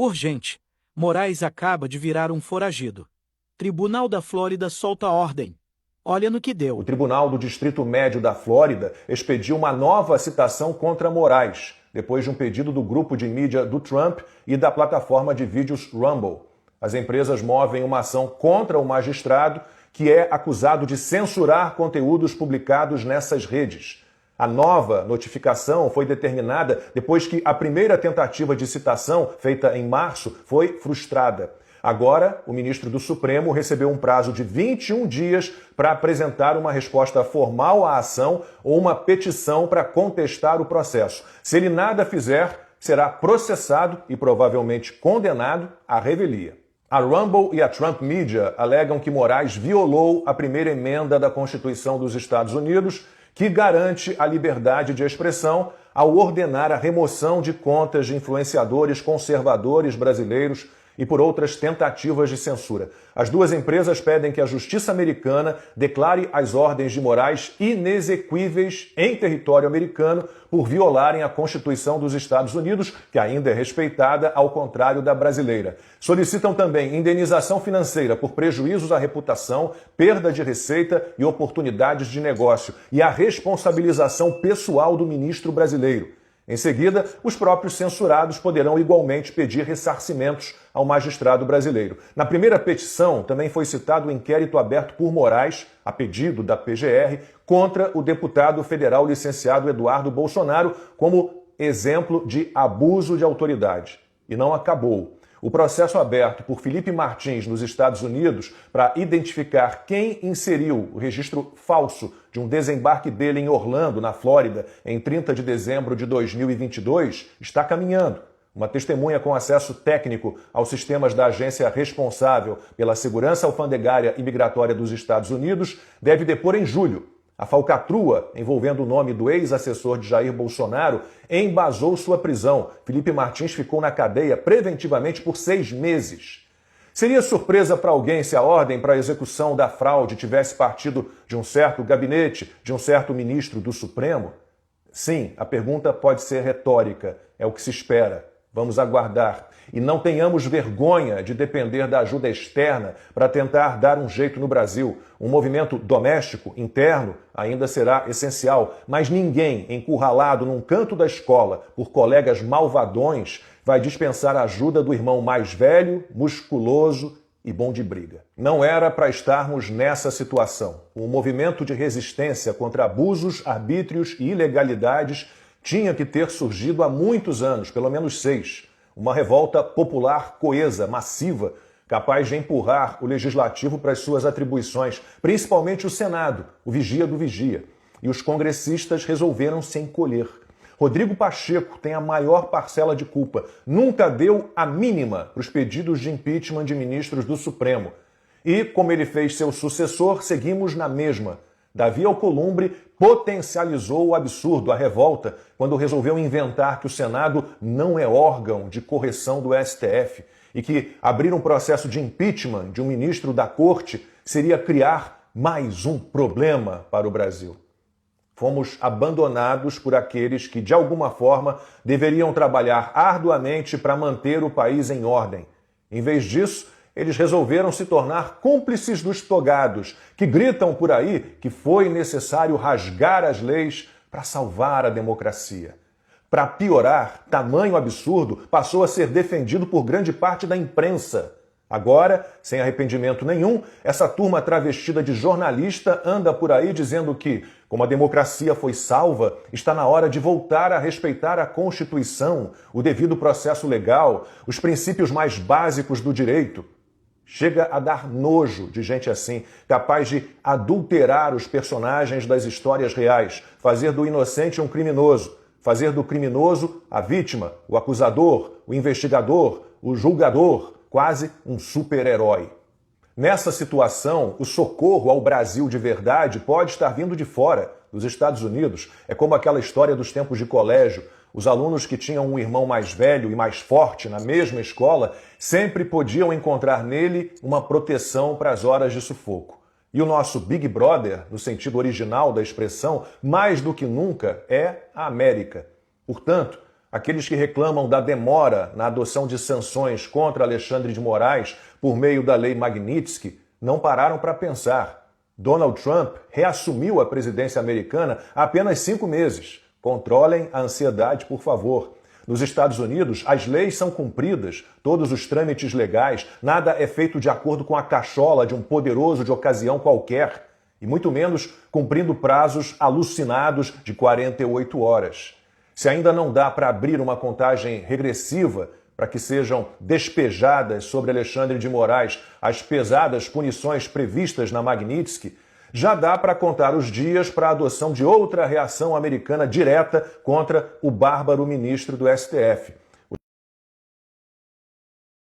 Urgente. Moraes acaba de virar um foragido. Tribunal da Flórida solta ordem. Olha no que deu. O Tribunal do Distrito Médio da Flórida expediu uma nova citação contra Moraes, depois de um pedido do grupo de mídia do Trump e da plataforma de vídeos Rumble. As empresas movem uma ação contra o magistrado, que é acusado de censurar conteúdos publicados nessas redes. A nova notificação foi determinada depois que a primeira tentativa de citação, feita em março, foi frustrada. Agora, o ministro do Supremo recebeu um prazo de 21 dias para apresentar uma resposta formal à ação ou uma petição para contestar o processo. Se ele nada fizer, será processado e provavelmente condenado à revelia. A Rumble e a Trump Media alegam que Moraes violou a primeira emenda da Constituição dos Estados Unidos, que garante a liberdade de expressão ao ordenar a remoção de contas de influenciadores conservadores brasileiros e por outras tentativas de censura. As duas empresas pedem que a justiça americana declare as ordens de Moraes inexequíveis em território americano por violarem a Constituição dos Estados Unidos, que ainda é respeitada, ao contrário da brasileira. Solicitam também indenização financeira por prejuízos à reputação, perda de receita e oportunidades de negócio, e a responsabilização pessoal do ministro brasileiro. Em seguida, os próprios censurados poderão igualmente pedir ressarcimentos ao magistrado brasileiro. Na primeira petição, também foi citado o inquérito aberto por Moraes, a pedido da PGR, contra o deputado federal licenciado Eduardo Bolsonaro como exemplo de abuso de autoridade. E não acabou. O processo aberto por Felipe Martins nos Estados Unidos para identificar quem inseriu o registro falso de um desembarque dele em Orlando, na Flórida, em 30 de dezembro de 2022, está caminhando. Uma testemunha com acesso técnico aos sistemas da agência responsável pela segurança alfandegária e migratória dos Estados Unidos deve depor em julho. A falcatrua, envolvendo o nome do ex-assessor de Jair Bolsonaro, embasou sua prisão. Felipe Martins ficou na cadeia preventivamente por 6 meses. Seria surpresa para alguém se a ordem para a execução da fraude tivesse partido de um certo gabinete, de um certo ministro do Supremo? Sim, a pergunta pode ser retórica, é o que se espera. Vamos aguardar. E não tenhamos vergonha de depender da ajuda externa para tentar dar um jeito no Brasil. Um movimento doméstico, interno, ainda será essencial, mas ninguém encurralado num canto da escola por colegas malvadões vai dispensar a ajuda do irmão mais velho, musculoso e bom de briga. Não era para estarmos nessa situação. Um movimento de resistência contra abusos, arbítrios e ilegalidades tinha que ter surgido há muitos anos, pelo menos 6. Uma revolta popular coesa, massiva, capaz de empurrar o legislativo para as suas atribuições, principalmente o Senado, o vigia do vigia. E os congressistas resolveram se encolher. Rodrigo Pacheco tem a maior parcela de culpa. Nunca deu a mínima para os pedidos de impeachment de ministros do Supremo. E, como ele fez seu sucessor, seguimos na mesma. Davi Alcolumbre potencializou o absurdo, a revolta, quando resolveu inventar que o Senado não é órgão de correção do STF e que abrir um processo de impeachment de um ministro da Corte seria criar mais um problema para o Brasil. Fomos abandonados por aqueles que, de alguma forma, deveriam trabalhar arduamente para manter o país em ordem. Em vez disso, eles resolveram se tornar cúmplices dos togados, que gritam por aí que foi necessário rasgar as leis para salvar a democracia. Para piorar, tamanho absurdo passou a ser defendido por grande parte da imprensa. Agora, sem arrependimento nenhum, essa turma travestida de jornalista anda por aí dizendo que, como a democracia foi salva, está na hora de voltar a respeitar a Constituição, o devido processo legal, os princípios mais básicos do direito. Chega a dar nojo de gente assim, capaz de adulterar os personagens das histórias reais, fazer do inocente um criminoso, fazer do criminoso a vítima, o acusador, o investigador, o julgador, quase um super-herói. Nessa situação, o socorro ao Brasil de verdade pode estar vindo de fora, dos Estados Unidos. É como aquela história dos tempos de colégio. Os alunos que tinham um irmão mais velho e mais forte na mesma escola sempre podiam encontrar nele uma proteção para as horas de sufoco. E o nosso Big Brother, no sentido original da expressão, mais do que nunca é a América. Portanto, Aqueles que reclamam da demora na adoção de sanções contra Alexandre de Moraes por meio da lei Magnitsky não pararam para pensar. Donald Trump reassumiu a presidência americana há apenas 5 meses. Controlem a ansiedade, por favor. Nos Estados Unidos, as leis são cumpridas, todos os trâmites legais, nada é feito de acordo com a cachola de um poderoso de ocasião qualquer, e muito menos cumprindo prazos alucinados de 48 horas. Se ainda não dá para abrir uma contagem regressiva para que sejam despejadas sobre Alexandre de Moraes as pesadas punições previstas na Magnitsky, já dá para contar os dias para a adoção de outra reação americana direta contra o bárbaro ministro do STF.